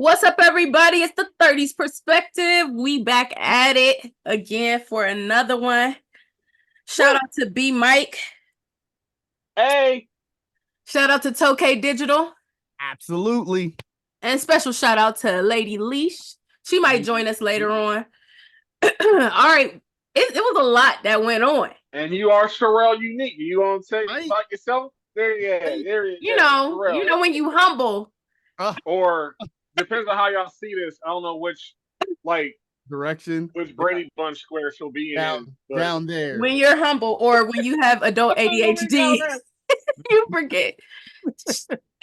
What's up, everybody? It's the 30s perspective. We back at it again for another one. Shout out to B Mike. Hey. Shout out to Tokay Digital. Absolutely. And special shout out to Lady Leash. She might join us later on. All right. It was a lot that went on. And you are Sherelle Unique. You want to say about yourself? There you know when you humble. Or depends on how y'all see this. I don't know which direction, which Brady Bunch square she'll be down there. When you're humble or when you have adult ADHD, you forget.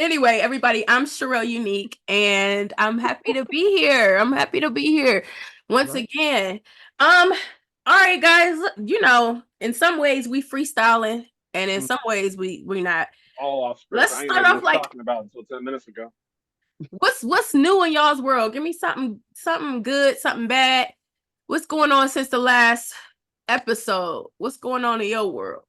Anyway, everybody, I'm Sherelle Unique, and I'm happy to be here. Once again. All right, guys. You know, in some ways we freestyling, and in some ways we not. All off script. Let's start off like talking about until 10 minutes ago. What's new in y'all's world? Give me something good, something bad. What's going on since the last episode? What's going on in your world?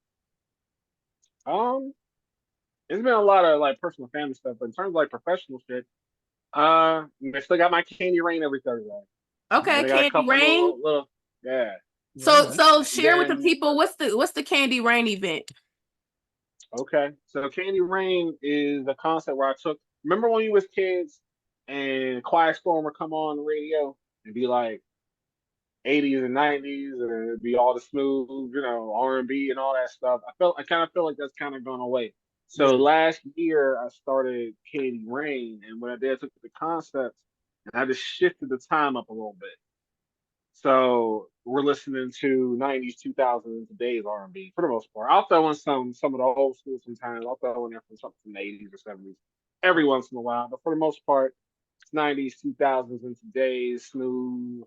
It's been a lot of like personal family stuff, but in terms of like professional shit, I still got my Candy Rain every Thursday. Okay, Candy Rain. Yeah. So share with the people what's the Candy Rain event. Okay, so Candy Rain is a concept where I took. Remember when you was kids and Quiet Storm would come on the radio and be like 80s and 90s and it'd be all the smooth, R&B and all that stuff. I kind of feel like that's kind of gone away. So last year I started Candy Rain, and what I did, I took the concepts and I just shifted the time up a little bit. So we're listening to 90s, 2000s, today's R&B for the most part. I'll throw in some of the old school sometimes. I'll throw in there from something from the 80s or 70s every once in a while. But for the most part, it's 90s, 2000s, and today's smooth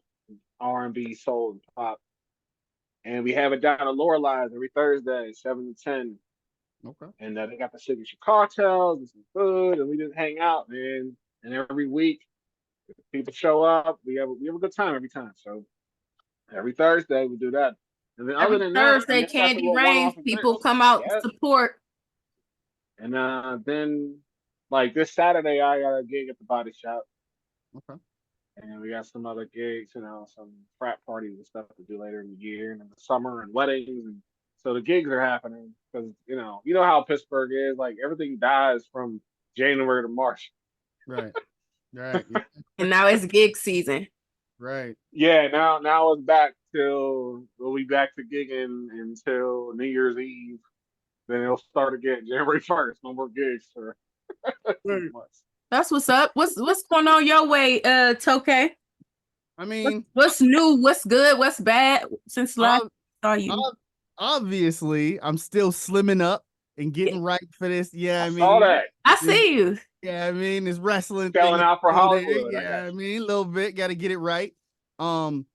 R&B, soul, and pop. And we have it down at Lorelai's every Thursday, 7 to 10. Okay. And they got the signature cocktails and some food, and we just hang out, man. And every week, people show up. We have a good time every time. So every Thursday we do that. And then every Thursday, Candy Rain, people come out to support. And then like this Saturday, I got a gig at the Body Shop. Okay. And we got some other gigs, some frat parties and stuff to do later in the year and in the summer and weddings. And so the gigs are happening because, you know how Pittsburgh is. Like everything dies from January to March. Right. Right. Yeah. And now it's gig season. Right. Yeah, now it's back till we'll be back to gigging until New Year's Eve. Then it'll start again January 1st. No more gigs for 2 months. That's what's up. What's going on your way, Tokay? I mean, what's new? What's good? What's bad since last saw you? Obviously, I'm still slimming up and getting right for this. Yeah, I mean, saw that. I see you. Yeah, I mean, it's wrestling. Selling out for Hollywood. Yeah, I mean, a little bit. Got to get it right.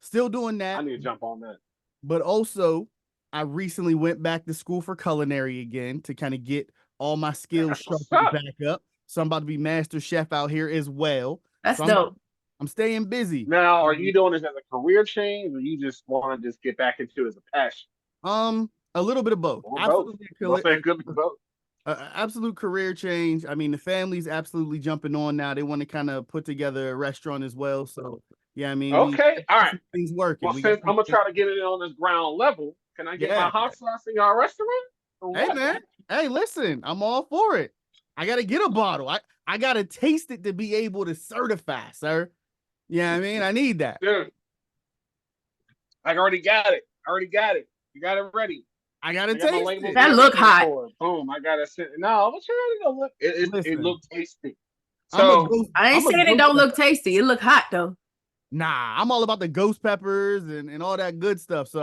Still doing that. I need to jump on that. But also, I recently went back to school for culinary again to kind of get all my skills sharpened back up. So I'm about to be master chef out here as well. That's dope. I'm staying busy. Now, are you doing this as a career change, or you just want to just get back into it as a passion? A little bit of both. Absolutely, both. Absolute career change. I mean, the family's absolutely jumping on now. They want to kind of put together a restaurant as well. So yeah, I mean, okay, all right, things working. Well, since I'm gonna try to get it on this ground level, can I get my hot sauce in your restaurant? Hey man, hey, listen, I'm all for it. I gotta get a bottle. I gotta taste it to be able to certify, sir. Yeah, I mean, I need that. Dude, I already got it. You got it ready. I gotta taste it. That look hot. Boom! I gotta sit. No, but you gotta look. It looked tasty. So I ain't saying it don't look tasty. It look hot though. Nah, I'm all about the ghost peppers and all that good stuff. So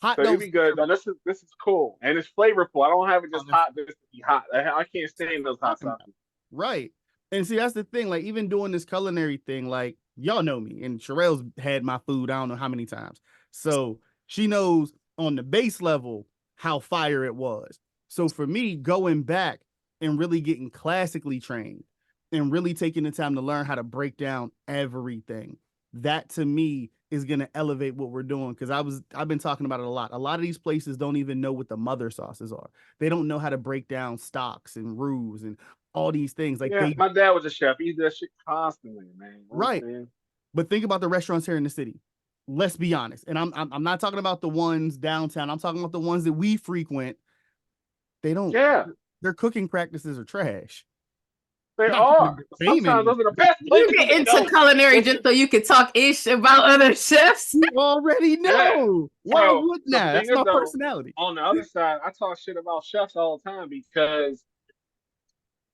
hot. So you be good. Now, this is cool and it's flavorful. I don't have it just hot just to be hot. I can't stand those hot sauces. Right. And see, that's the thing. Like even doing this culinary thing, like y'all know me, and Sherelle's had my food. I don't know how many times. So she knows on the base level how fire it was. So for me, going back and really getting classically trained and really taking the time to learn how to break down everything, that to me is going to elevate what we're doing. Because I've been talking about it a lot. A lot of these places don't even know what the mother sauces are. They don't know how to break down stocks and roux and all these things. Like Yeah, my dad was a chef. He did that shit constantly, man. Right. But think about the restaurants here in the city. Let's be honest. And I'm not talking about the ones downtown. I'm talking about the ones that we frequent. They don't. Yeah. Their cooking practices are trash. They are. Sometimes those are the best places. You get into culinary just so you can talk ish about other chefs. You already know. Yeah. Why So, wouldn't that? That's my personality. On the other side, I talk shit about chefs all the time because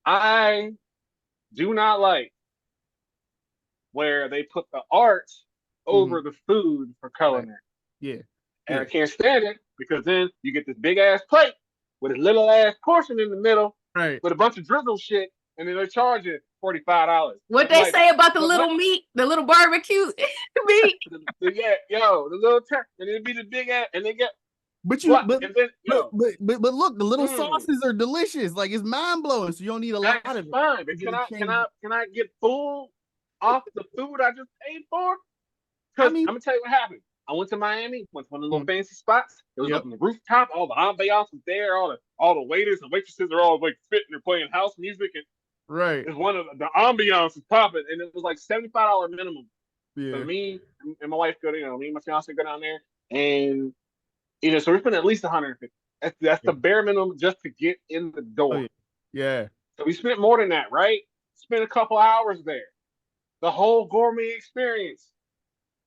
I do not like where they put the art over the food for culinary. Right. Yeah. And I can't stand it because then you get this big ass plate with a little ass portion in the middle, right, with a bunch of drizzle shit, and then they charge you $45. What they say about the little meat, the little barbecue meat? Yeah, the little turkey, and it'd be the big ass, and they get. But look, the little sauces are delicious. Like, it's mind blowing. So you don't need a lot of it. Fine, but can I get full off the food I just paid for? Because I'm gonna tell you what happened. I went to Miami, went to one of the little fancy spots. It was up on the rooftop. All the ambiance was there. All the waiters and waitresses are all like fitting. They're playing house music, and it's one of the ambiance is popping, and it was like $75 minimum. Yeah. So me and my wife go, me and my fiance go down there, and so we spent at least $150. That's the bare minimum just to get in the door. Oh, yeah. So we spent more than that, right? Spent a couple hours there. The whole gourmet experience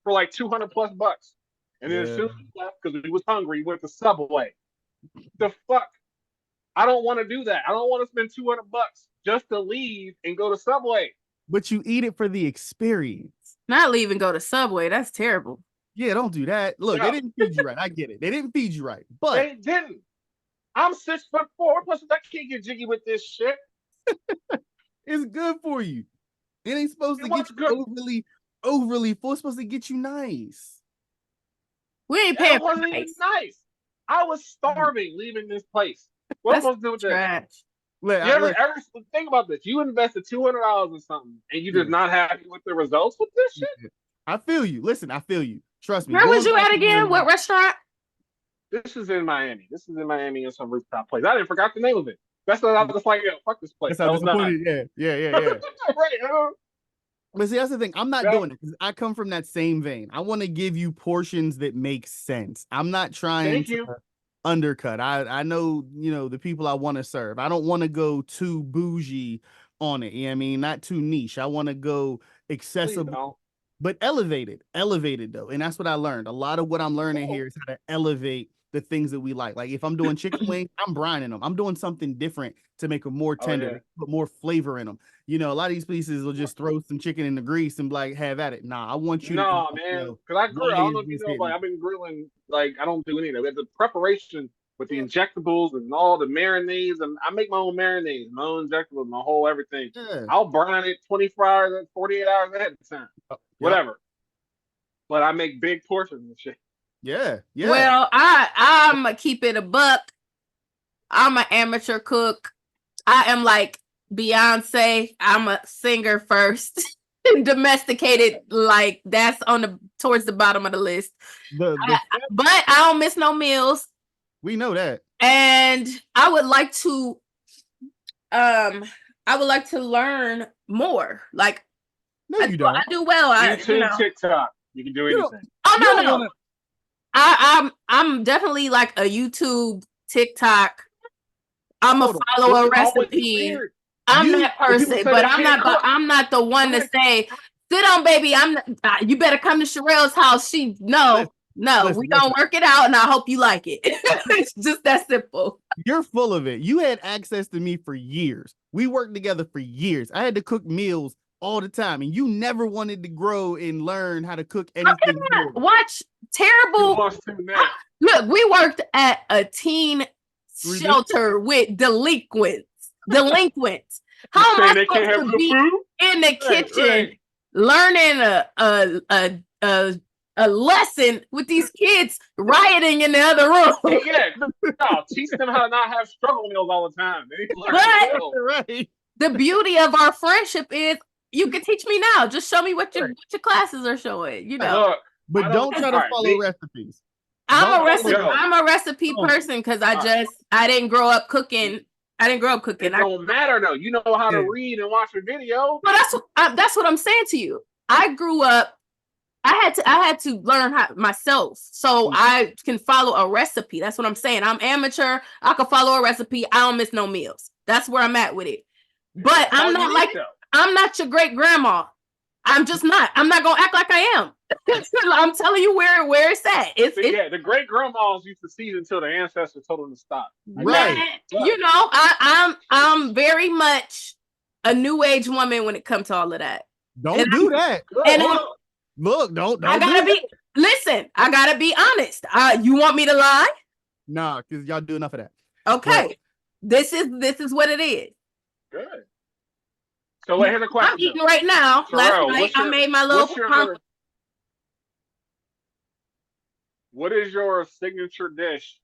for like $200+ bucks. And then as soon as we left, because we was hungry, we went to Subway. The fuck? I don't want to do that. I don't want to spend $200 just to leave and go to Subway. But you eat it for the experience. Not leave and go to Subway. That's terrible. Yeah, don't do that. Look, they didn't feed you right. I get it. They didn't feed you right. But they didn't. I'm 6'4". Plus, I can't get jiggy with this shit. It's good for you. It ain't supposed to get you overly full. It's supposed to get you nice. We ain't paying. It wasn't even nice. I was starving leaving this place. What am I supposed to do with this? Think about this. You invested $200 in something, and you did not happy with the results with this shit. I feel you. Listen, I feel you. Trust me. Where was you at again? What restaurant? This is in Miami. In some rooftop place. I didn't forgot the name of it. That's what I was like, fuck this place. That's how disappointed. Yeah. Right. But see, that's the thing. I'm not doing it because I come from that same vein. I want to give you portions that make sense. I'm not trying to undercut. I know, the people I want to serve. I don't want to go too bougie on it. You know what I mean? Not too niche. I want to go accessible, but elevated though. And that's what I learned. A lot of what I'm learning here is how to elevate the things that we like. Like if I'm doing chicken wings, I'm brining them. I'm doing something different to make them more tender, put more flavor in them. A lot of these places will just throw some chicken in the grease and be like, have at it. Nah, I want you to man. Because I grill. I don't know if you know, but I've been grilling, like I don't do any of that. The preparation with the injectables and all the marinades, and I make my own marinades, my own injectables, my whole everything. Yeah. I'll brine it 24 hours, 48 hours ahead of time. Whatever. But I make big portions of shit. Yeah. Well, I'm gonna keep it a buck. I'm an amateur cook. I am like Beyonce. I'm a singer first. Domesticated, like that's towards the bottom of the list. But I don't miss no meals. We know that. And I would like to learn more. Like no, you don't. I do well. YouTube, TikTok. You can do anything. Oh no. I'm definitely like a YouTube, TikTok. I'm a follow a recipe. I'm that person, but I'm not the one to say, sit on, baby. You better come to Sherelle's house. We don't work it out, and I hope you like it. It's just that simple. You're full of it. You had access to me for years. We worked together for years. I had to cook meals all the time, and you never wanted to grow and learn how to cook anything. Watch terrible. Look, we worked at a teen shelter with delinquents. How am I supposed to be in the kitchen learning a lesson with these kids rioting in the other room? Teach them how to not have struggle meals all the time. Right. The beauty of our friendship is you can teach me now. Just show me what your classes are showing. But don't try to follow recipes. I'm a recipe person because I didn't grow up cooking. I didn't grow up cooking. It don't matter though. You know how to read and watch a video. But that's what I'm saying to you. I grew up. I had to learn how myself, so I can follow a recipe. That's what I'm saying. I'm amateur. I can follow a recipe. I don't miss no meals. That's where I'm at with it. But I'm not your great grandma. I'm just not. I'm not gonna act like I am. I'm telling you where it's at. The great grandmas used to season until the ancestors told them to stop. Right. You know, I'm very much a new age woman when it comes to all of that. Don't do that. And look, don't. I gotta be. Listen, I gotta be honest. You want me to lie? Nah, because y'all do enough of that. Okay, this is what it is. Good. So wait, here's a question. I'm eating right now. Terrell, last night I made my little. What is your signature dish?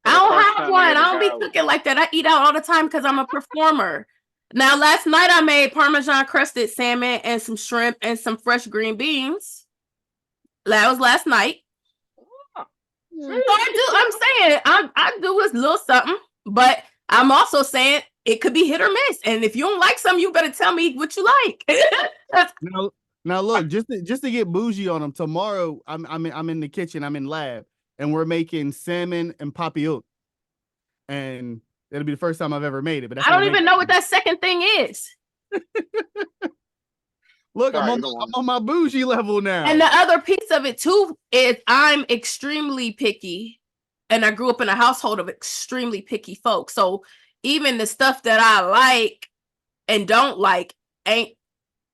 I don't have one. I don't be cooking like that. I eat out all the time because I'm a performer. Now, last night I made Parmesan crusted salmon and some shrimp and some fresh green beans. That was last night. So I'm saying I do a little something, but I'm also saying it could be hit or miss. And if you don't like something, you better tell me what you like. Now look, just to get bougie on them. Tomorrow, I'm in the kitchen. I'm in lab, and we're making salmon and papillote, and it'll be the first time I've ever made it. But I don't even know what that second thing is. Look, I'm on my bougie level now. And the other piece of it too is I'm extremely picky, and I grew up in a household of extremely picky folks. So even the stuff that I like and don't like ain't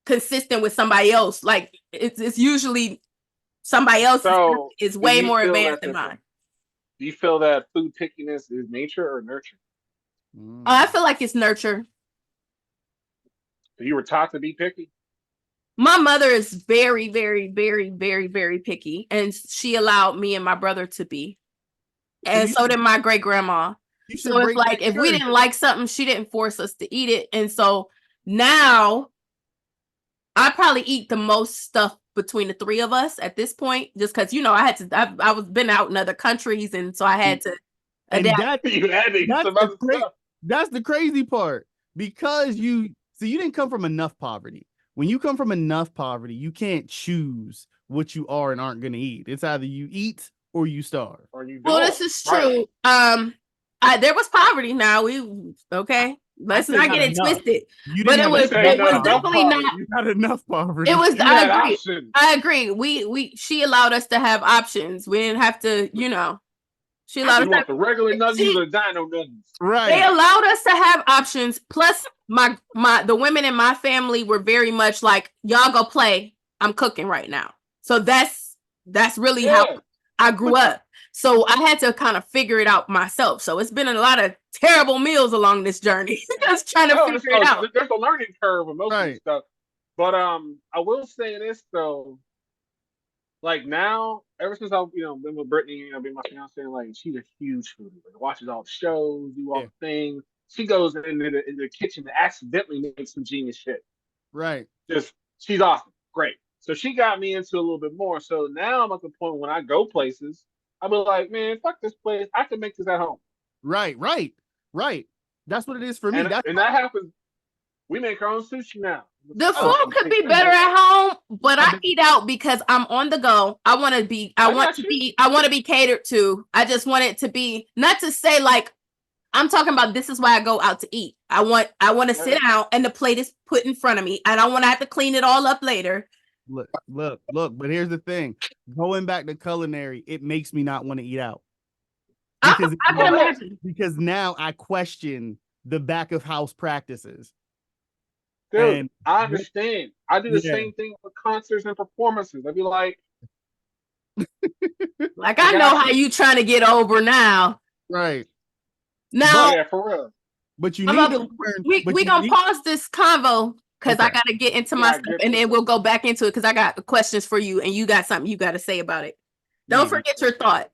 consistent with somebody else. Like it's usually somebody else is way more advanced than mine. Do you feel that food pickiness is nature or nurture? I feel like it's nurture. So you were taught to be picky? My mother is very, very, very, very, very picky, and she allowed me and my brother to be. And so did my great grandma. So it's like if we didn't like something, she didn't force us to eat it. And so now I probably eat the most stuff between the three of us at this point, just because I was been out in other countries, and so I had to adapt. That's the crazy part, because you didn't come from enough poverty. When you come from enough poverty, you can't choose what you are and aren't going to eat. It's either you eat or you starve. Well, this is true. Right. There was poverty. Now let's not get it twisted. But it was definitely not. You had enough poverty. It was. I agree. She allowed us to have options. We didn't have to. She allowed us to have the regular nuggets or dino nuggets. Right. They allowed us to have options. Plus, the women in my family were very much like, y'all go play. I'm cooking right now. So that's really how I grew up. So I had to kind of figure it out myself. So it's been a lot of terrible meals along this journey. Just trying to figure it out. There's a learning curve with most of this stuff. But I will say this though. Like now, ever since I've been with Brittany, been my fiance, like she's a huge foodie. Like, watches all the shows, do all the things. She goes in the kitchen to accidentally make some genius shit. Right. She's awesome. Great. So she got me into a little bit more. So now I'm at the point when I go places, I'll be like, man, fuck this place. I can make this at home. Right. That's what it is for me. And that happens. We make our own sushi now. The food could be better at home, but I eat out because I'm on the go. I want to be catered to. I just want it to be, not to say like, I'm talking about this is why I go out to eat. I want to sit down and the plate is put in front of me. I don't want to have to clean it all up later. Look, but here's the thing. Going back to culinary, it makes me not want to eat out. Because now I question the back of house practices. Dude, I understand. I do the same thing with concerts and performances. I'd be like, I know how you trying to get over now. Right. Now, for real. But you need to learn. We gonna pause this convo because I gotta get into my stuff, and then we'll go back into it because I got questions for you, and you got something you got to say about it. Don't forget your thought.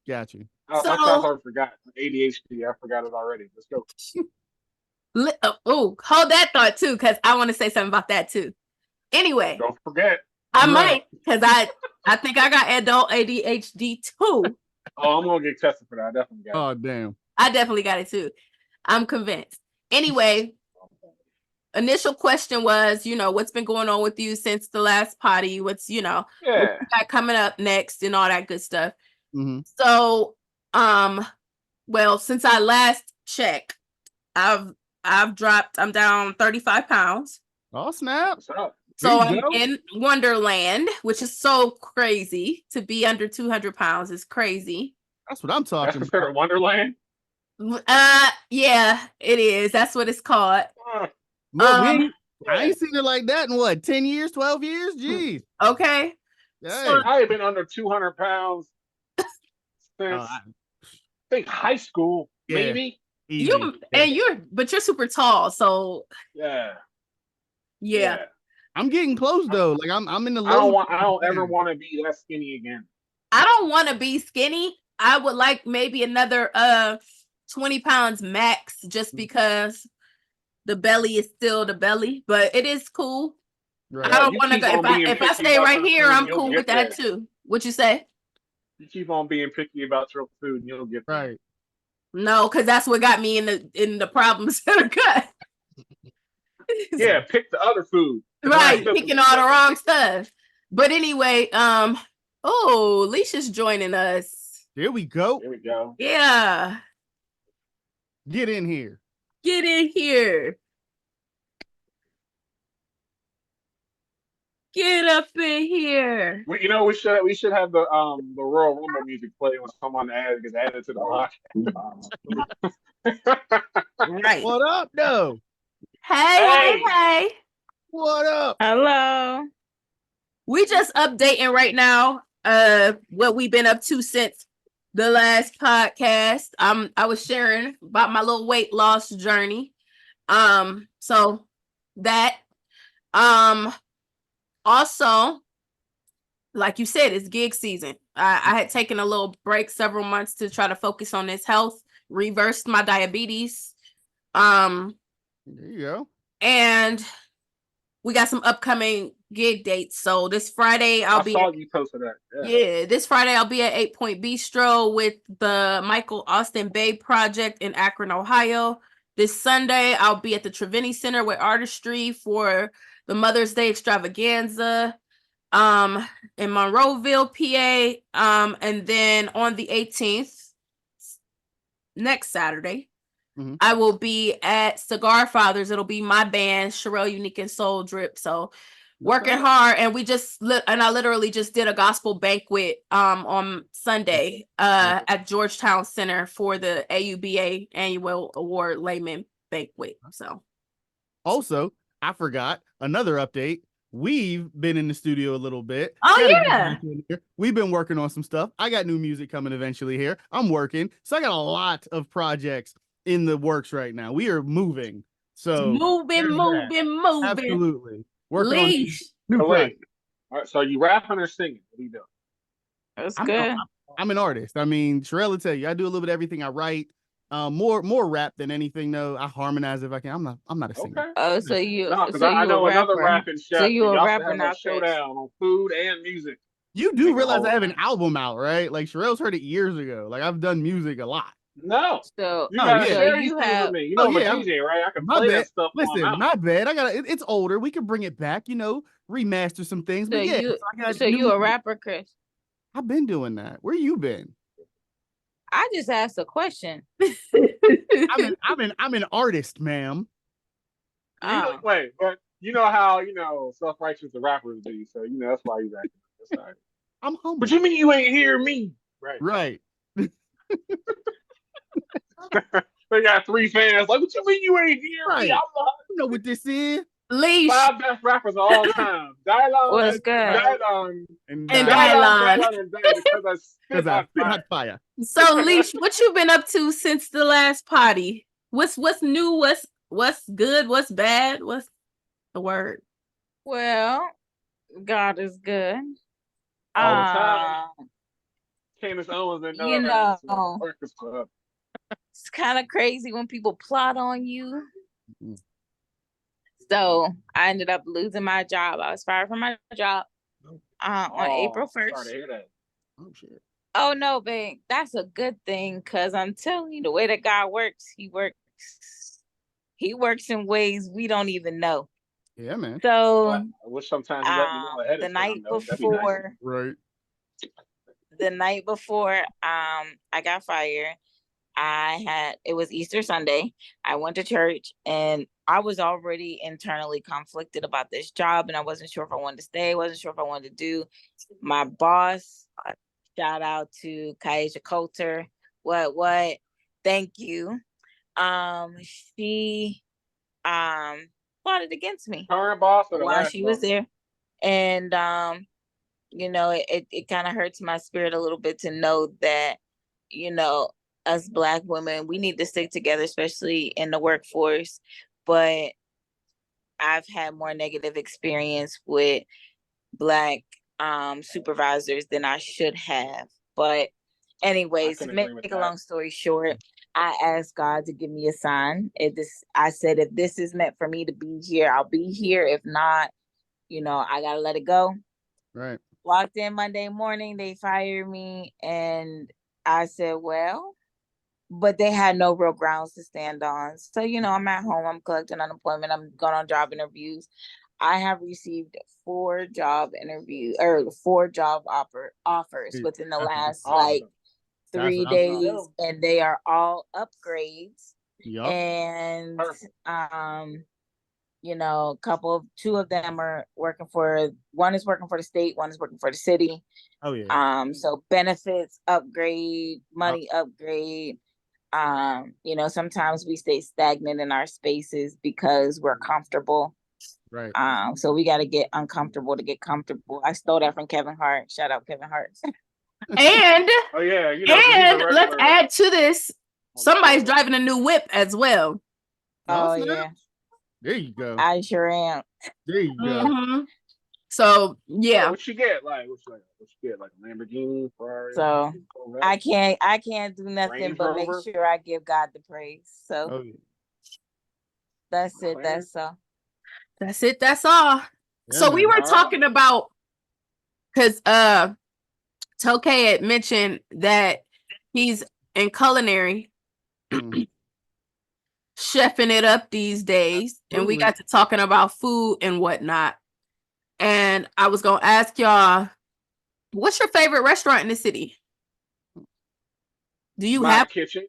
Got you. I thought I forgot. ADHD. I forgot it already. Let's go. Hold that thought too, because I want to say something about that too. Anyway, don't forget. I might, because I think I got adult ADHD too. Oh, I'm gonna get tested for that. I definitely got it. Oh, damn. I definitely got it too. I'm convinced. Anyway, initial question was, what's been going on with you since the last potty? What's, what Yeah. you got coming up next and all that good stuff. Mm-hmm. So, well, since I last checked, I'm down 35 pounds. Oh, snap. What's up? So There you I'm go. in Wonderland, which is so crazy. To be under 200 pounds is crazy. That's what I'm That's talking considered about. Wonderland. Yeah, it is. That's what it's called. Well, I Yeah. ain't seen it like that in what, 10 years, 12 years? Jeez. Okay. So Hey. I have been under 200 pounds since I think high school, Yeah. maybe. Easy. but you're super tall, so Yeah. yeah. I'm getting close though. Like I'm in the I low. don't ever want to be that skinny again. I don't want to be skinny. I would like maybe another 20 pounds max, just because the belly is still the belly, but it is cool. Right. I don't You want to keep go. on being If I picky stay about right your here, food, I'm you'll cool get with that there. too. What you say? You keep on being picky about your food, and you'll get there. Right. No, because that's what got me in the problems that are good. Yeah, pick the other food. Right, picking all the wrong stuff. But anyway, Leisha's joining us. There we go. There we go. Yeah. Get in here. Get in here. Get up in here. We should have the Royal Rumble music play when someone gets added to the podcast. Right. What up, though? Hey. What up? Hello. We just updating right now what we've been up to since the last podcast. I was sharing about my little weight loss journey. So that also, like you said, it's gig season. I had taken a little break several months to try to focus on this health, reversed my diabetes. There you go. And we got some upcoming gig dates. So this Friday I saw you posted that. Yeah, this Friday I'll be at 8 Point Bistro with the Michael Austin Bay Project in Akron, Ohio. This Sunday I'll be at the Trevini Center with Artistry for the Mother's Day Extravaganza in Monroeville, PA. And then on the 18th, next Saturday, I will be at Cigar Fathers. It'll be my band, Sherelle Unique and Soul Drip. So working hard, and I literally just did a gospel banquet on Sunday at Georgetown Center for the AUBA Annual Award Layman Banquet. So also, I forgot another update. We've been in the studio a little bit. Oh, yeah. We've been working on some stuff. I got new music coming eventually here. I'm working. So I got a lot of projects in the works right now. We are moving. So moving. Absolutely. Working Leash. on new projects. All right, so you rapping or singing? What are you doing? That's good. I'm an artist. I mean, Sherelle will tell you, I do a little bit of everything. I write. More rap than anything though. I harmonize if I can. I'm not a singer. Okay. Oh, so I know another rapping chef. So you a y'all rapper have now, a showdown on food and music. You do realize I have an album out, right? Like Sherelle's heard it years ago. Like I've done music a lot. No. So You gotta share these you things have with me. You know I'm a DJ, right? I can play that stuff. Listen, my bad. I got it's older. We can bring it back, remaster some things. So but you a rapper, Chris? I've been doing that. Where you been? I just asked a question. I'm an artist, ma'am. Wait, but you know how self-righteous the rappers do, so that's why he's acting. That's all right. I'm humble. But you mean you ain't hear me? Right. They got 3 fans. Like, what you mean you ain't hear me? You know what this is? Leash. 5 best rappers of all time. Dylon. What's good? Dylon. And Dylon. Because I spit hot fire. So Leash, what you been up to since the last potty? What's new? What's good? What's bad? What's the word? Well, God is good. All the time. Candace Owens and Breakfast Club. It's kind of crazy when people plot on you. So I ended up losing my job. I was fired from my job on April 1st. Sorry to hear that. Oh shit. Oh no, babe, that's a good thing, because I'm telling you, the way that God works, he he works in ways we don't even know. Yeah, man. So I wish sometimes you let me know ahead the of night time, though. That'd be nice. before, Right. I got fired, it was Easter Sunday. I went to church and I was already internally conflicted about this job, and I wasn't sure if I wanted to stay, wasn't sure if I wanted to do. My boss, shout out to Kaisha Coulter. What? Thank you. She plotted against me Current boss or the while last she was boss? there. And it kind of hurts my spirit a little bit to know that, us Black women, we need to stick together, especially in the workforce. But I've had more negative experience with Black supervisors than I should have. But anyways, to make a long story short, I asked God to give me a sign. I said, if this is meant for me to be here, I'll be here. If not, I gotta let it go. Right. Walked in Monday morning, they fired me, and I said, well, but they had no real grounds to stand on. So, I'm at home, I'm collecting unemployment, I'm going on job interviews. I have received 4 job offers within the last Awesome. 3 days, and they are all upgrades. Yep. And Perfect. two of them are one is working for the state, one is working for the city. Oh yeah. So benefits upgrade, money upgrade. Sometimes we stay stagnant in our spaces because we're comfortable. Right. So we got to get uncomfortable to get comfortable. I stole that from Kevin Hart. Shout out Kevin Hart. And Oh yeah, and let's add to this. Somebody's driving a new whip as well. Oh yeah. There you go. I sure am. There you go. Mm-hmm. So yeah. What you get? Like a Lamborghini, Ferrari? So I can't do nothing Range but Rover? make sure I give God the praise. So that's it. That's all. That's it. That's all. Yeah, so man. we were talking about, because Toke had mentioned that he's in culinary, chefing it up these days. And we got to talking about food and whatnot. And I was going to ask y'all, what's your favorite restaurant in the city? Do you have kitchen?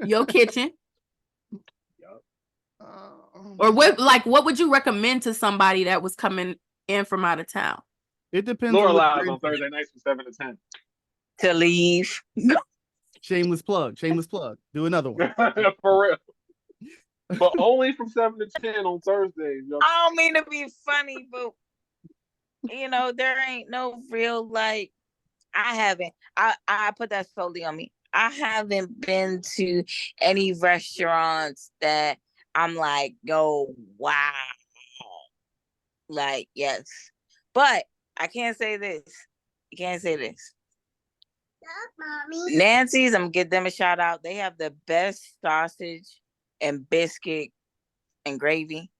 Your kitchen? Yep. Or what would you recommend to somebody that was coming in from out of town? It depends. Laura Live on Thursday nights from 7 to 10. To leave. Shameless plug. Do another one. For real. But only from 7 to 10 on Thursdays. I don't mean to be funny, but there ain't no real I put that solely on me. I haven't been to any restaurants that I'm like, oh wow. Yes. But I can't say this. You can't say this. Nancy's, I'm gonna give them a shout out. They have the best sausage and biscuit and gravy,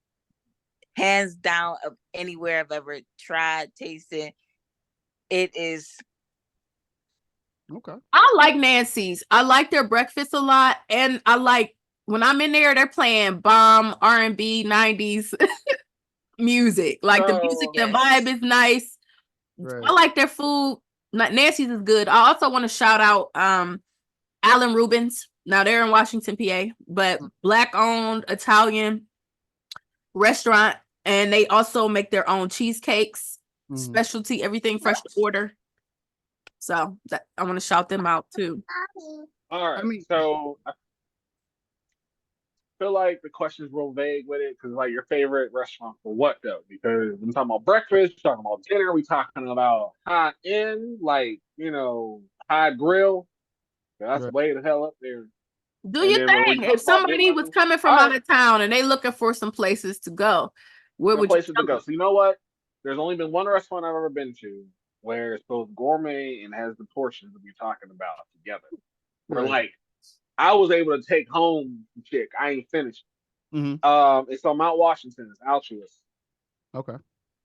hands down, of anywhere I've ever tried, tasted. It is okay. I like Nancy's. I like their breakfast a lot, and I like when I'm in there, they're playing bomb R&B 90s music. Like the music, the vibe is nice. Right. I like their food. Nancy's is good. I also want to shout out Alan Rubens. Now they're in Washington, PA, but Black owned Italian restaurant, and they also make their own cheesecakes, specialty, everything fresh to order. So I want to shout them out too. All right. So I feel like the question is real vague with it, because your favorite restaurant for what though? Because we're talking about breakfast, we're talking about dinner, we're talking about high end, high grill. That's way the hell up there. Do your thing. If somebody was coming from out of town and they looking for some places to go, where would you go? So you know what? There's only been one restaurant I've ever been to where it's both gourmet and has the portions that we're talking about together. Where I was able to take home some chick. I ain't finished. It's on Mount Washington. It's Altruist. Okay.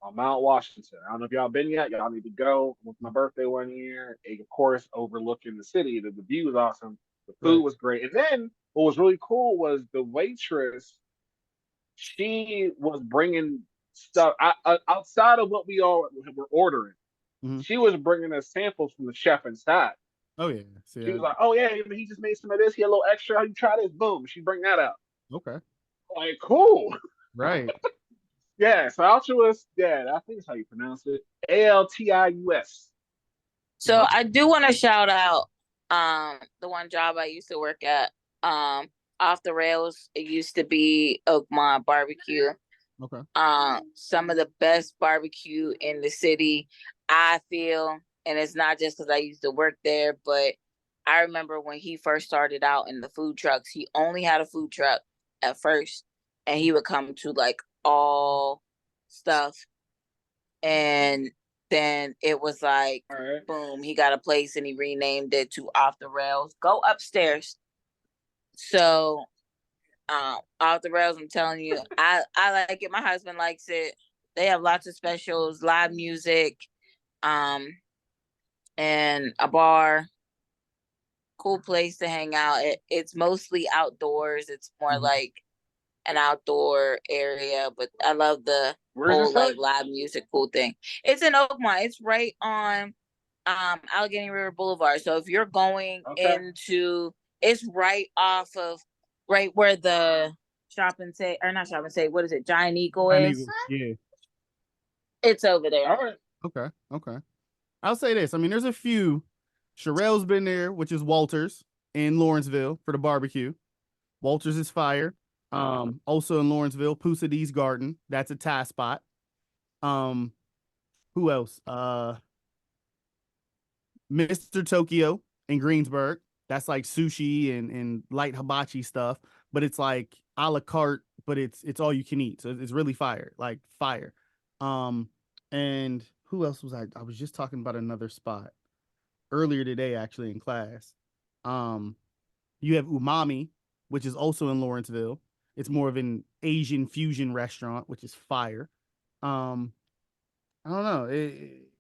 On Mount Washington. I don't know if y'all been yet. Y'all need to go. It was my birthday one year. Of course, overlooking the city. The view is awesome. The food was great. And then what was really cool was the waitress. She was bringing stuff outside of what we all were ordering. Mhm. She was bringing us samples from the chef inside. Oh yeah. See, She was like, "Oh yeah, he just made some of this. He had a little extra. How you try this? Boom." She bring that out. okay. Like, cool. Right. Yeah. So Altruist, yeah, I think that's how you pronounce it. Altius. So I do want to shout out the one job I used to work at. Off the Rails. It used to be Oakmont Barbecue. Okay. Some of the best barbecue in the city, I feel, and it's not just because I used to work there, but I remember when he first started out in the food trucks, he only had a food truck at first, and he would come to like all stuff, and then it was like, Right. boom, he got a place and he renamed it to Off the Rails. Go upstairs. So Off the Rails, I'm telling you, I like it. My husband likes it. They have lots of specials, live music, and a bar. Cool place to hang out. It's mostly outdoors. It's more like an outdoor area, but I love the Where is whole this like at? live music cool thing. It's in Oakmont. It's right on Allegheny River Boulevard. So if you're going into, it's right off of right where the what is it, Giant Eagle is? Yeah. It's over there. All right. Okay. I'll say this. I mean, there's a few. Sherelle's been there, which is Walters in Lawrenceville for the barbecue. Walters is fire. Also in Lawrenceville, Pusa D's Garden. That's a Thai spot. Who else? Mr. Tokyo in Greensburg. That's like sushi and light hibachi stuff, but it's like a la carte, but it's all you can eat. So it's really fire, like fire. And who else was I was just talking about another spot earlier today, actually, in class. You have Umami, which is also in Lawrenceville. It's more of an Asian fusion restaurant, which is fire. I don't know.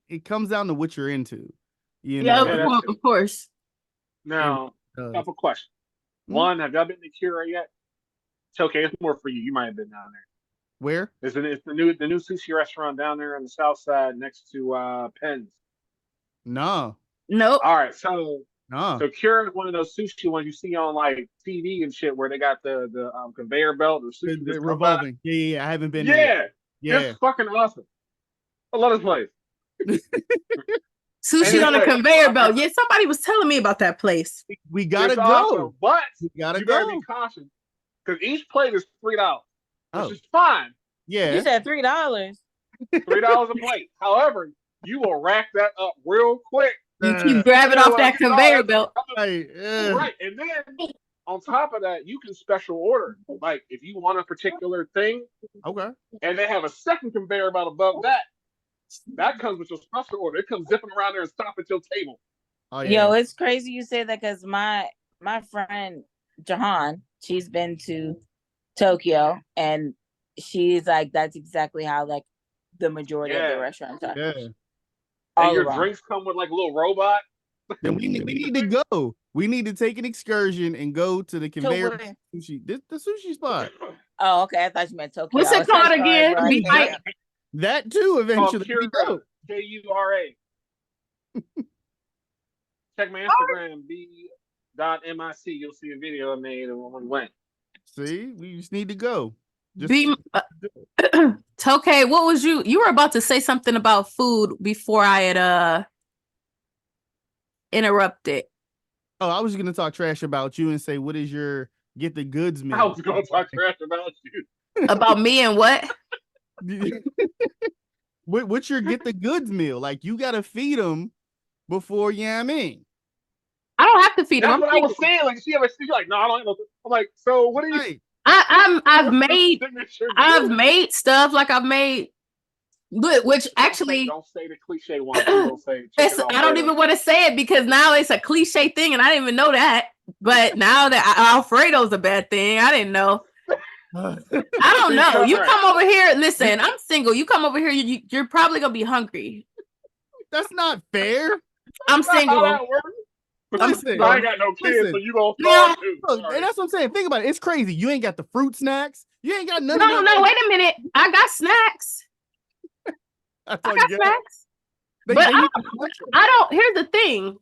It comes down to what you're into. You Yeah, know. of course. Now, couple questions. One, have y'all been to Kira yet? It's okay. It's more for you. You might have been down there. Where? It's the new sushi restaurant down there on the south side next to Penn's. No. Nope. All right, so No. so Kira is one of those sushi ones you see on like TV and shit, where they got the conveyor belt or sushi The revolving. Yeah. I haven't been there. Yeah, Yeah. it's fucking awesome. I love this place. Sushi on a conveyor belt. Yeah, somebody was telling me about that place. We gotta It's go. awesome, but We gotta you go. better be cautious because each plate is $3, Oh. which is fine. Yeah. You said $3. $3 a plate. However, you will rack that up real quick. You keep grabbing off that conveyor belt. Right. Right, and then on top of that, you can special order. Like if you want a particular thing, Okay. and they have a second conveyor belt above that. That comes with your special order. It comes zipping around there and stop at your table. Oh, yeah. Yo, it's crazy you say that because my friend Jahan, she's been to Tokyo, and she's like, that's exactly how like the majority of the restaurants are. Yeah. And your drinks come with like a little robot. Then we need to go. We need to take an excursion and go to the conveyor sushi. The sushi spot. Oh, okay. I thought you meant Tokyo. What's it called again? That too, eventually. Kura, Kura. Check my Instagram, b.mic. You'll see a video I made of when we went. See, we just need to go. Tokay, what was you were about to say something about food before I had interrupted. Oh, I was gonna talk trash about you and say, what is your get the goods meal? I was gonna talk trash about you. About me and what? What's your get the goods meal? Like you gotta feed them before, you know what I mean? I don't have to feed them. That's what I was saying. Like she's like, no, I don't know. I'm like, so what are you? Right. I've made stuff like I've made, which actually don't say the cliche one. Don't say I don't even want to say it because now it's a cliche thing, and I didn't even know that. But now that Alfredo's a bad thing, I didn't know. I don't know. You come over here. Listen, I'm single. You come over here. You're probably gonna be hungry. That's not fair. I'm single. Listen, I ain't got no kids, listen. so you gonna No. starve too. Look, Sorry. and that's what I'm saying. Think about it. It's crazy. You ain't got the fruit snacks. You ain't got none No, of that. wait a minute. I got snacks. That's I all got you got. snacks. They But need I don't. Here's the thing.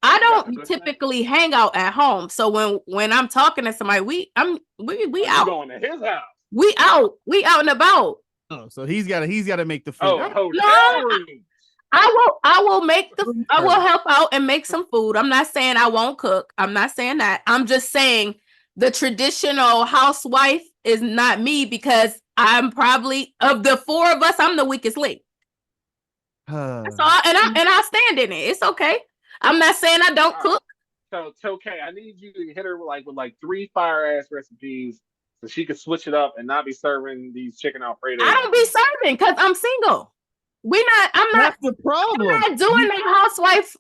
I got the don't good typically hang out at home. So when I'm talking to somebody, we You out. going to his house? We out and about. Oh, so he's got to make the food. Oh, All right. hotel room. I will I will help out and make some food. I'm not saying I won't cook. I'm not saying that. I'm just saying the traditional housewife is not me because I'm probably of the four of us, I'm the weakest link. That's all, and I stand in it. It's okay. I'm not saying I don't cook. So Tokay, I need you to hit her with 3 fire ass recipes so she could switch it up and not be serving these chicken Alfredo. I don't be serving because I'm single. That's the problem. I'm not doing that housewife.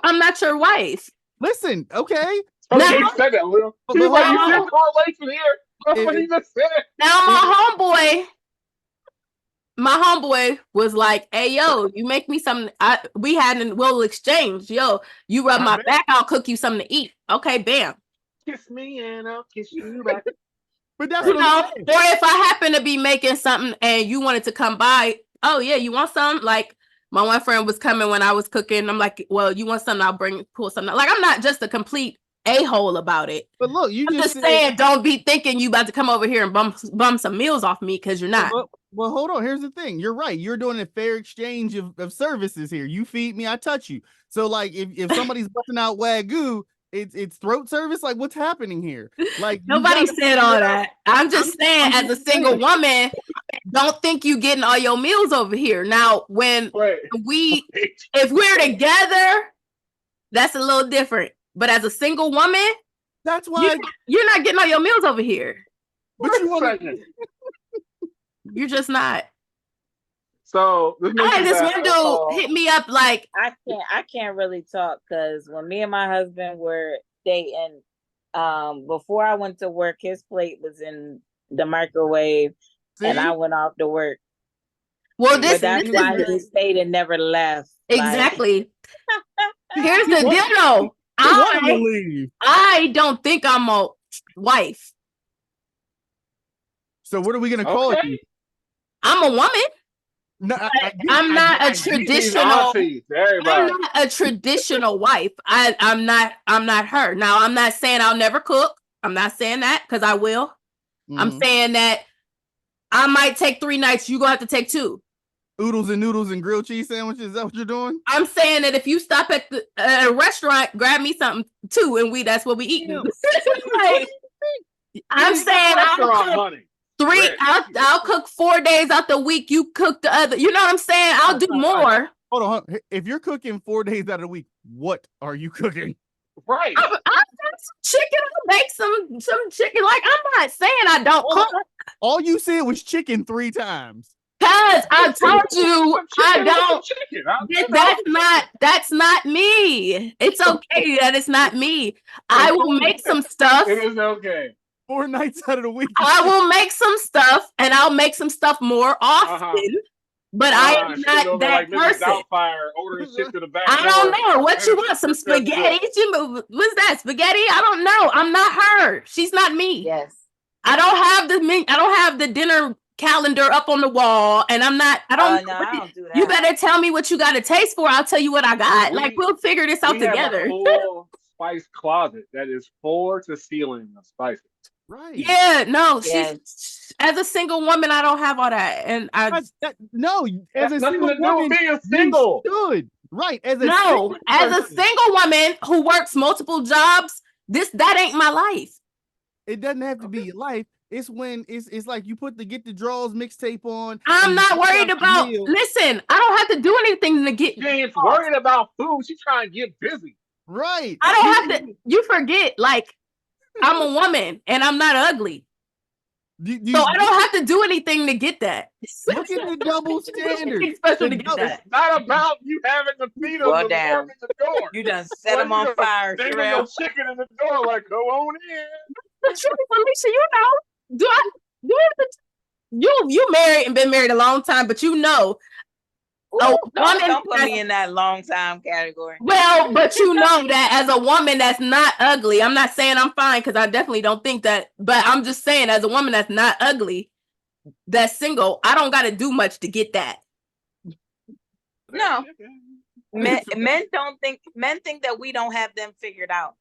I'm not your wife. Listen, okay. Tokay said that, Lil. He's like, you see a correlation here. That's what he just said. Now my homeboy was like, "Hey, yo, you make me something." We'll exchange. Yo, you rub my back, I'll cook you something to eat. Okay, bam. Kiss me and I'll kiss you back. But that's what I'm saying. Or if I happen to be making something and you wanted to come by, oh yeah, you want some? Like my one friend was coming when I was cooking. I'm like, well, you want something? I'll pull something. Like I'm not just a complete a-hole about it. But look, I'm just saying, don't be thinking you about to come over here and bum some meals off me because you're not. Well, hold on. Here's the thing. You're right. You're doing a fair exchange of services here. You feed me, I touch you. So like if somebody's busting out Wagyu, it's throat service. Like what's happening here? Like nobody said all that. I'm just saying, as a single woman, don't think you getting all your meals over here. Now, if we're together, that's a little different. But as a single woman, that's why you're not getting all your meals over here. But you're just not. So I had this one dude hit me up like I can't really talk because when me and my husband were dating, before I went to work, his plate was in the microwave. See? And I went off to work. Well, that's why he stayed and never left. Exactly. Here's the deal though. I don't think I'm a wife. So what are we gonna call you? I'm a woman. No, I'm not a traditional. I'm not a traditional wife. I'm not her. Now I'm not saying I'll never cook. I'm not saying that because I will. Mm-hmm. I'm saying that I might take 3 nights. You're gonna have to take 2. Oodles and noodles and grilled cheese sandwiches. Is that what you're doing? I'm saying that if you stop at a restaurant, grab me something too, and that's what we eat. Like, I'm saying I'll cook 4 days out the week. You cook the other. You know what I'm saying? I'll do more. Hold on. If you're cooking 4 days out of the week, what are you cooking? Right. I'll have some chicken. I'll make some chicken. Like I'm not saying I don't cook. All you said was chicken 3 times. Cause I told you I don't. That's not me. It's okay that it's not me. I will make some stuff. It is okay. 4 nights out of the week. I will make some stuff, and I'll make some stuff more often. But I am not that person. I don't know what you want. Some spaghetti? What's that? Spaghetti? I don't know. I'm not her. She's not me. Yes. I don't have the dinner calendar up on the wall, and I don't do that. You better tell me what you got a taste for. I'll tell you what I got. We'll figure this out together. Have a full spice closet that is floor to ceiling of spices. Right. Yeah. No. She's as a single woman, I don't have all that, and as a single woman, being single. Good. Right. As a single woman who works multiple jobs, that ain't my life. It doesn't have to be your life. It's when it's like you put the Get the Draws mixtape on. I'm not worried about. Listen, I don't have to do anything to get. She ain't worried about food. She trying to get busy. Right. I don't have to. You forget, I'm a woman and I'm not ugly. So I don't have to do anything to get that. Look at the double standard. It's not about you having the feet on the door. You done set them on fire. Your chicken in the door, go on in. But Felicia, you married and been married a long time, but a woman Don't put that's me in that long time category. well, but you know that as a woman that's not ugly, I'm not saying I'm fine because I definitely don't think that, but I'm just saying as a woman that's not ugly, that's single, I don't got to do much to get that. No, men think that we don't have them figured out.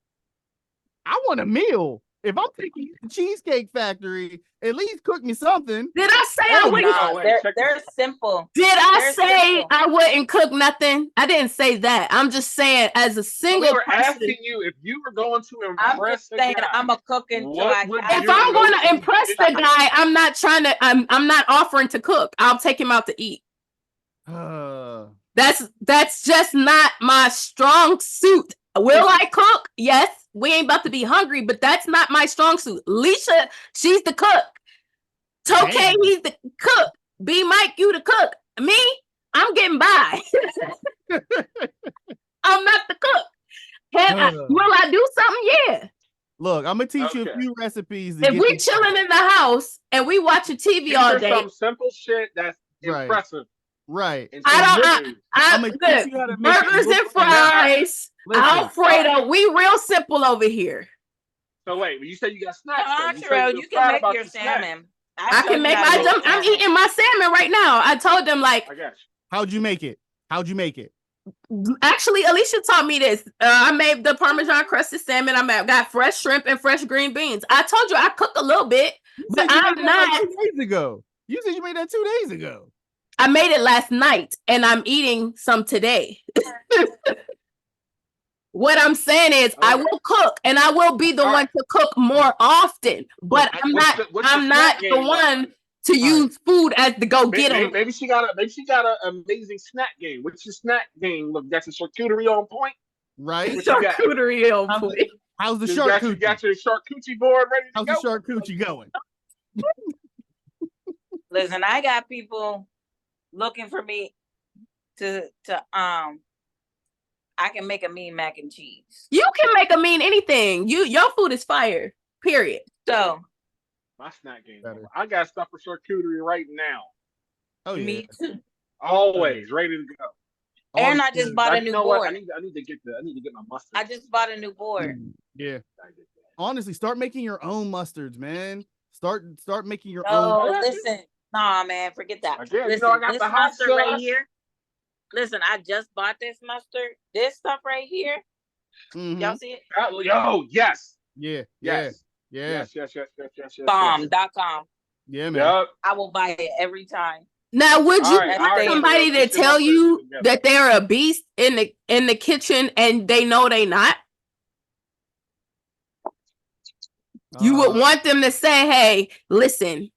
I want a meal. If I'm taking you to the Cheesecake Factory, at least cook me something. Did I say I Oh, wouldn't? Nah, wait, check they're this out. simple. Did I They're say simple. I wouldn't cook nothing? I didn't say that. I'm just saying as a So single we were person, asking you if you were going to I'm impress just a saying guy. I'm a cook until What I would got if your I'm going to go-to impress dish the be? guy, I'm not trying to. I'm not offering to cook. I'll take him out to eat. That's just not my strong suit. Will I cook? Yes. We ain't about to be hungry, but that's not my strong suit. Leisha, she's the cook. Tokay, Damn. he's the cook. B Mike, you the cook. Me, I'm getting by. I'm not the cook. Will I do something? Yeah. Look, I'm gonna teach you a Okay. few recipes. To If get we this chilling in the house and we watching TV These all are day, some simple shit that's Right. impressive. right. And I some don't. good news. I'm gonna teach Look, you how to make it burgers look and like- fries, Listen. Alfredo. We real simple over here. So wait, you said you got snacks. though. You said Sherelle, you you feel can bad make about your the snack. salmon. I showed can you make how to my. make I'm salmon. eating my salmon right now. I told them like. I got you. How'd you make it? How'd you make it? Actually, Alicia taught me this. I made the Parmesan crusted salmon. Got fresh shrimp and fresh green beans. I told you I cook a little bit, You but said you I'm made that like not. 2 days ago. You said you made that 2 days ago. I made it last night, and I'm eating some today. What I'm saying is, I Okay. will cook, and I will be the All one right. to cook more often. But I'm What's not. the I'm snack not the game like? one to right. use food as the go get Maybe, 'em. maybe she got an amazing snack game. What's your snack game? Look, that's a charcuterie on point. Right? What you got? Charcuterie on How's point. the, how's the You shark got your charcuterie board ready to How's go? the shark coochie going? Listen, I got people looking for me to I can make a mean mac and cheese. You can make a mean anything. Your food is fire. Period. So My snack game. Better. I got stuff for charcuterie right now. Oh yeah. me too. Always ready to go. And I just bought a new You know what? board. I need to get my mustard. I just bought a new board. Yeah. Honestly, start making your own mustards, man. Start making your Oh, own. listen. Nah, man, forget that. Again, Listen, I got this the hot mustard right sauce. here. Listen, I just bought this mustard. This stuff right here. Mhm. Y'all see it? Yo, yes. Yeah. Yes. Yeah. Yes. Bomb.com. Yeah, man. Yep. I will buy it every time. Now, would you All right, want all right, somebody so to get your tell mustard you together. that they're a beast in the kitchen and they know they not? You would want them to say, "Hey, listen,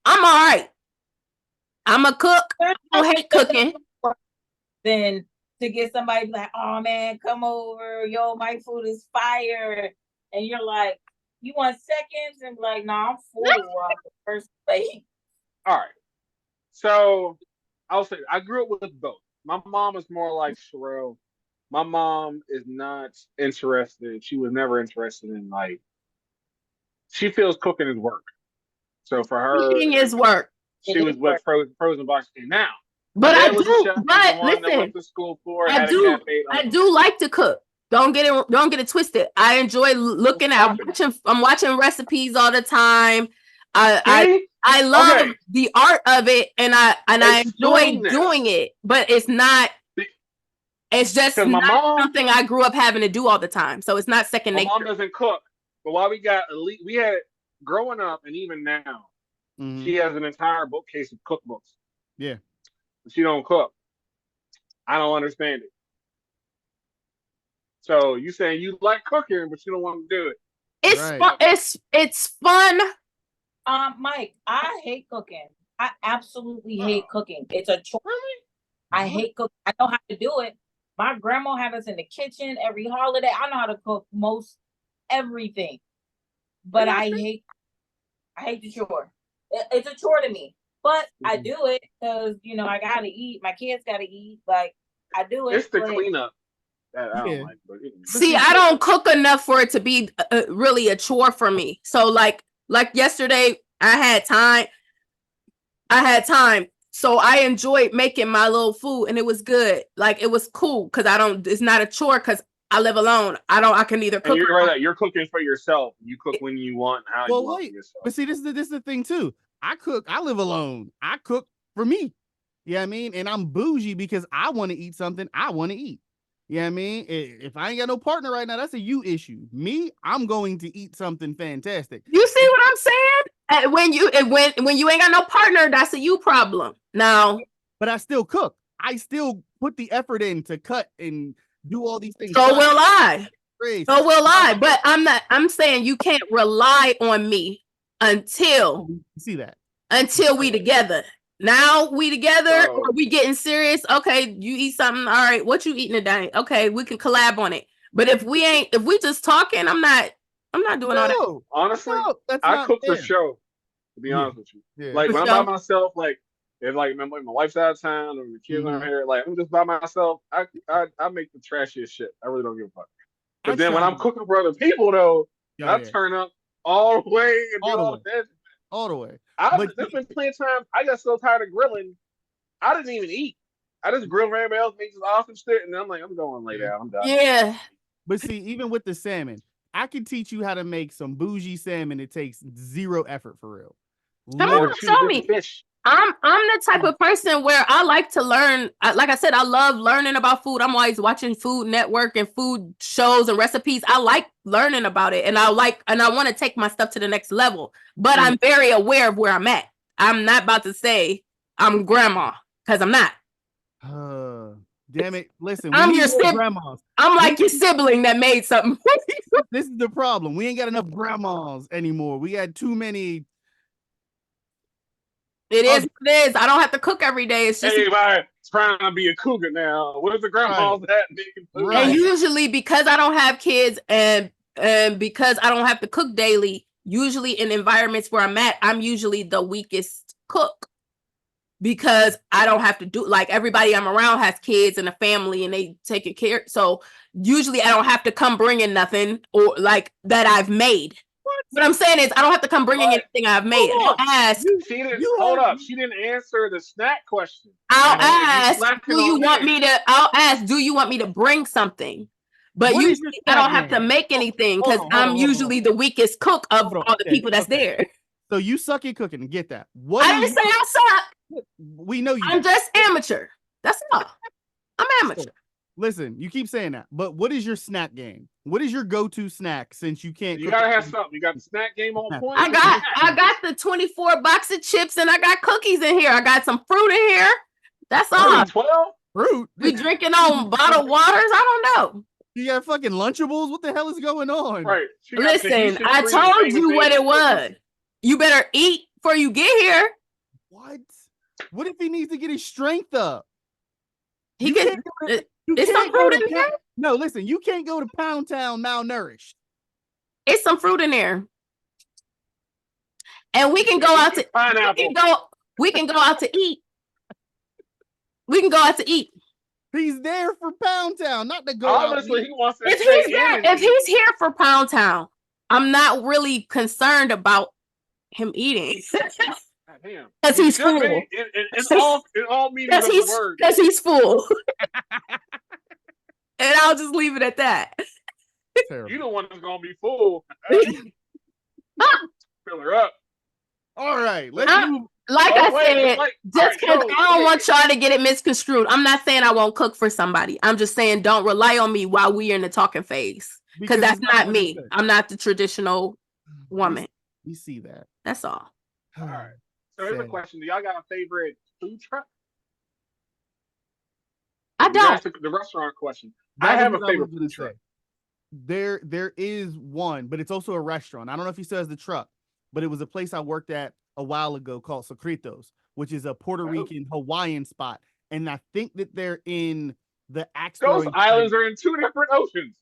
I'm all right. I'm a cook. I don't hate cooking." Then to get somebody like, oh man, come over. Yo, my food is fire. And you're like, you want seconds? And be like, no, I'm full on the first plate. All right. So I'll say I grew up with both. My mom is more like Sherelle. My mom is not interested. She was never interested in she feels cooking is work. So for her, Eating is work. she was with frozen box game. Now, But my I dad was a do. chef. He's But the one that listen, went to school for. I Had a do. cafe. I do like to cook. Don't get it twisted. I enjoy looking at watching. I'm watching recipes all the time. I love the art of it, and I enjoy doing it. But it's not. It's just my not mom, something I grew up having to do all the time. So it's not second nature. My mom doesn't cook, but while we had growing up, and even now, she has an entire bookcase of cookbooks. Yeah, she don't cook. I don't understand it. So you saying you like cooking, but you don't want to do it? It's fun. It's fun. Mike, I hate cooking. I absolutely hate cooking. It's a chore. Really? I hate cooking. I know how to do it. My grandma had us in the kitchen every holiday. I know how to cook most everything, but I hate the chore. It's a chore to me, but I do it because I gotta eat. My kids gotta eat. Like I do it. It's the cleanup that I don't like. But see, I don't cook enough for it to be really a chore for me. So like yesterday, I had time So I enjoyed making my little food, and it was good. Like, it was cool because it's not a chore because I live alone. I can either And cook. you're right that you're cooking for yourself. You cook when you want, how you want for Wait, yourself. but see, this is the thing too. I cook. I live alone. I cook for me. You know what I mean? And I'm bougie because I want to eat something I want to eat. You know what I mean? If I ain't got no partner right now, that's a you issue. Me, I'm going to eat something fantastic. You see what I'm saying? When you ain't got no partner, that's a you problem. Now, but I still cook. I still put the effort in to cut and do all these things. So will I. So will I. But I'm saying you can't rely on me until we together. Now we together, or we getting serious. Okay, you eat something. All right, what you eating today? Okay, we can collab on it. But if we just talking, I'm not doing all that. Honestly, I cook for show. To be honest with you, like when I'm by myself, like if like my wife's out of town or the kids aren't here, like I'm just by myself. I make the trashiest shit. I really don't give a fuck. But then when I'm cooking for other people, though, I turn up all the way and do all the way. There's been plenty of times I got so tired of grilling, I didn't even eat. I just grilled for everybody else, make this awesome shit, and then I'm like, I'm going lay down. I'm done. Yeah. But see, even with the salmon, I can teach you how to make some bougie salmon. It takes zero effort for real. Come on, show me. Fish. I'm the type of person where I like to learn. Like I said, I love learning about food. I'm always watching Food Network and food shows and recipes. I like learning about it, and I want to take my stuff to the next level. But I'm very aware of where I'm at. I'm not about to say I'm grandma because I'm not. Damn it! Listen, I'm your grandmas. I'm like your sibling that made something. This is the problem. We ain't got enough grandmas anymore. We got too many. It is what it is. I don't have to cook every day. It's just trying to be a cougar now. Where's the grandmas at making food? And usually because I don't have kids and because I don't have to cook daily, usually in environments where I'm at, I'm usually the weakest cook. Because I don't have to do, like, everybody I'm around has kids and a family and they take it care. So usually I don't have to come bringing nothing or like that I've made. What I'm saying is I don't have to come bringing anything I've made. I'll ask. Hold up. She didn't answer the snack question. I'll ask, do you want me to bring something? But usually I don't have to make anything because I'm usually the weakest cook of all the people that's there. So you suck at cooking and get that. I didn't say I suck. We know you. I'm just amateur. That's all. I'm amateur. Listen, you keep saying that, but what is your snack game? What is your go-to snack since you can't? You gotta have something. You got the snack game on point. I got the 24 box of chips and I got cookies in here. I got some fruit in here. That's all. 12 fruit. We drinking on bottled waters. I don't know. You got fucking Lunchables. What the hell is going on? Right. Listen, I told you what it was. You better eat before you get here. What? What if he needs to get his strength up? He can. It's some fruit in there. No, listen. You can't go to Pound Town malnourished. It's some fruit in there, and we can go out to. We can go out to eat. We can go out to eat. He's there for Pound Town, not to go. Honestly, he wants to. If he's here for Pound Town, I'm not really concerned about him eating. Because he's full. In all meanings of the word. Because he's full. And I'll just leave it at that. You the one that's gonna be full. Fill her up. All right, let's move. Like I said, just because I don't want y'all to get it misconstrued. I'm not saying I won't cook for somebody. I'm just saying don't rely on me while we're in the talking phase. Because that's not me. I'm not the traditional woman. We see that. That's all. All right. So here's a question. Do y'all got a favorite food truck? I don't. The restaurant question. I have a favorite food truck. There is one, but it's also a restaurant. I don't know if he says the truck, but it was a place I worked at a while ago called Secretos, which is a Puerto Rican Hawaiian spot. And I think that they're in the Those islands are in two different oceans.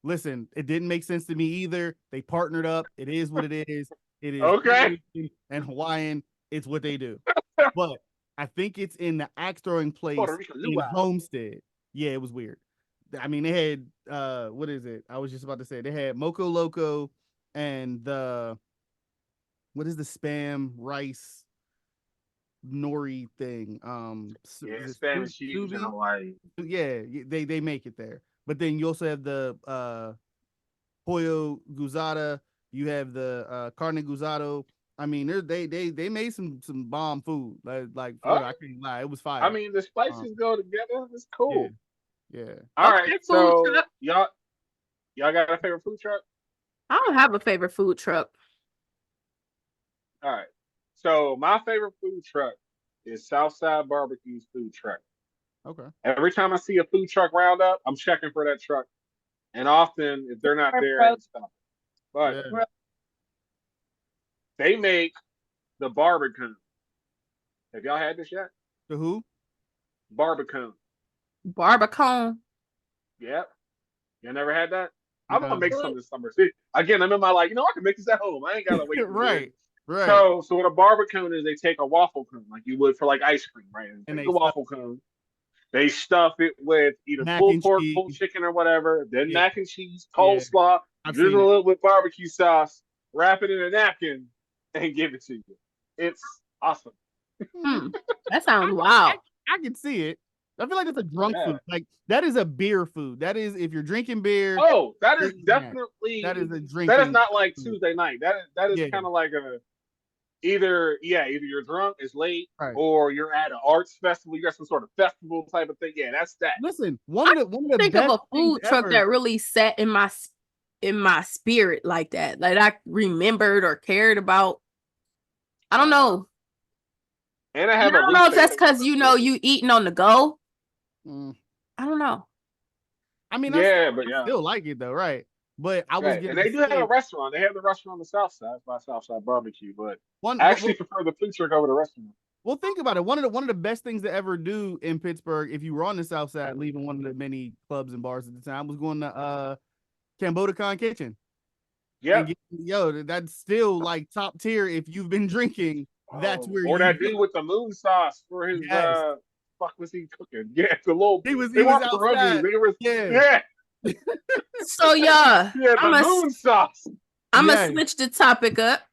Listen, it didn't make sense to me either. They partnered up. It is what it is. It is okay. And Hawaiian, it's what they do. But I think it's in the axe throwing place in Homestead. Yeah, it was weird. I mean, they had what is it? I was just about to say they had Moco Loco and the what is the spam rice? nori thing. Yeah, Is it Spanish cheese in subi? Hawaii. Yeah, they make it there. But then you also have the pollo guzada. You have the carne guzado. I mean, they made some bomb food. Like for Oh, real, I can't lie, it was I fire. mean, the spices go together. It's Yeah, cool. yeah. All right, Okay, food so truck. y'all got a favorite food truck? I don't have a favorite food truck. All right. So my favorite food truck is Southside Barbecue's food truck. Okay. Every time I see a food truck roundup, I'm checking for that truck. And often, if they're not there, I ain't stopping. But Yeah. they make the barbecues. Have y'all had this yet? The who? Barbecues. Barbacoa. Yep. You never had that? I'm gonna No. make some this summer. See, again, I'm in my like, I can make this at home. I ain't gotta wait to get Right. in. Right. So what a barbecue is, they take a waffle cone like you would for like ice cream, right? And And take they the stuff waffle cone, they stuff it with either mac pulled and pork, cheese. pulled chicken, or whatever, then Yeah. mac and cheese, Yeah. coleslaw, I've drizzle seen it. it with barbecue sauce, wrap it in a napkin, and give it to you. It's awesome. That sounds I, wild. I can see it. I feel like that's a drunk Yeah. food. Like that is a beer food. That is if you're drinking beer. Oh, that is eating definitely that is a that is drinking not like food. Tuesday night. That is Yeah. kind of like either you're drunk, it's late, Right. or you're at an arts festival. You got some sort of festival type of thing. Yeah, that's that. Listen, one of the Think of best a things food truck ever. that really sat in my spirit like that. Like I remembered or cared about. I don't know. And I And have I a don't least know if that's favorite because for sure. you eating on the go. Mm, I don't know. I mean, Yeah, but I yeah. still like it though, right? But I was Right. And gonna they do have a say restaurant. They have the restaurant on the south side by Southside Barbecue, but one. I actually prefer the food truck over the restaurant. Well, think about it. One of the best things to ever do in Pittsburgh, if you were on the South Side, leaving one of the many clubs and bars at the time, was going to Cambodia Kitchen. And Yep. that's still like top tier. If you've been drinking, that's Oh, where or you that go. dude with the moon sauce for his Yes, fuck was he cooking? Yeah, the little he was they he was weren't pierogies. outside. They were Yeah, yeah, So yeah, yeah, the moon sauce. I'm gonna yes. switch the topic up.